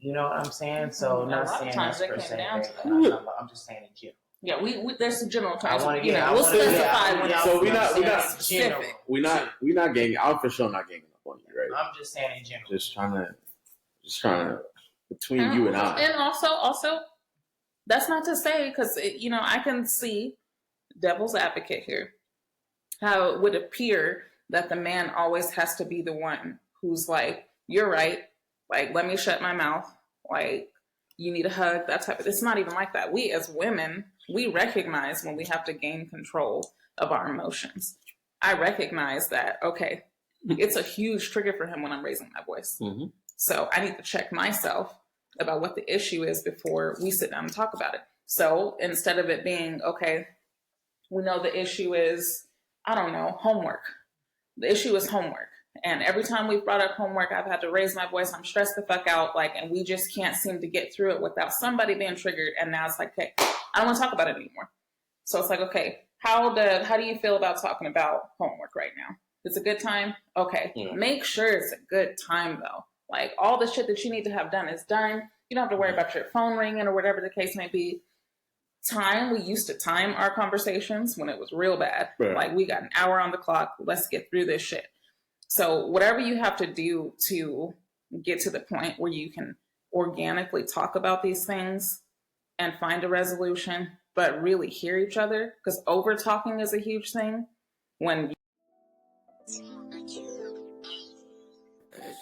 You know what I'm saying? So not saying that's per se. I'm just saying in general. Yeah, we there's some general terms. We'll specify when. So we're not specific. We're not ganging. I'm for sure not ganging up on you, right? I'm just saying in general. Just trying to between you and I. And also, that's not to say because I can see devil's advocate here. How it would appear that the man always has to be the one who's like, you're right. Like, let me shut my mouth. Like, you need a hug, that type of. It's not even like that. We as women, we recognize when we have to gain control of our emotions. I recognize that, okay, it's a huge trigger for him when I'm raising my voice. Mm-hmm. So I need to check myself about what the issue is before we sit down and talk about it. So instead of it being, okay, we know the issue is, I don't know, homework. The issue is homework. And every time we've brought up homework, I've had to raise my voice. I'm stressed the fuck out. And we just can't seem to get through it without somebody being triggered. And now it's like, okay, I don't want to talk about it anymore. So it's like, okay, how do you feel about talking about homework right now? It's a good time? Okay. Yeah. Make sure it's a good time though. Like all the shit that you need to have done is done. You don't have to worry about your phone ringing or whatever the case may be. We used to time our conversations when it was real bad. Right. Like we got an hour on the clock. Let's get through this shit. So whatever you have to do to get to the point where you can organically talk about these things and find a resolution, but really hear each other, because over talking is a huge thing. When It's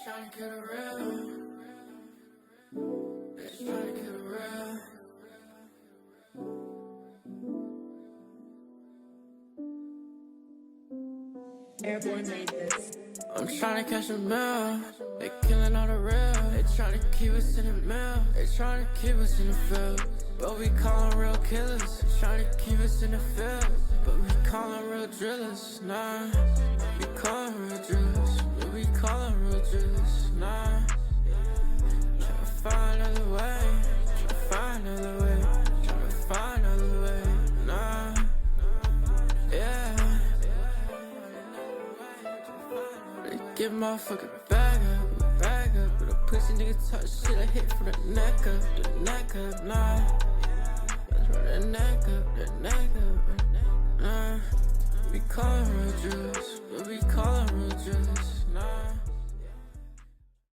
trying to get real. It's trying to get real. Airborne made this. I'm trying to catch a meal. They killing all the real. They trying to keep us in the mill. They trying to keep us in the field. But we call them real killers. They trying to keep us in the field. But we call them real drillers. Nah, we call them real drillers. But we call them real drillers. Nah, trying to find another way. Trying to find another way. Trying to find another way. Nah, yeah. Get motherfucking bag up, but a pussy nigga touch shit I hit from the neck up, nah. Let's run the neck up, nah. We call 'em real juice, but we call 'em real juice, nah.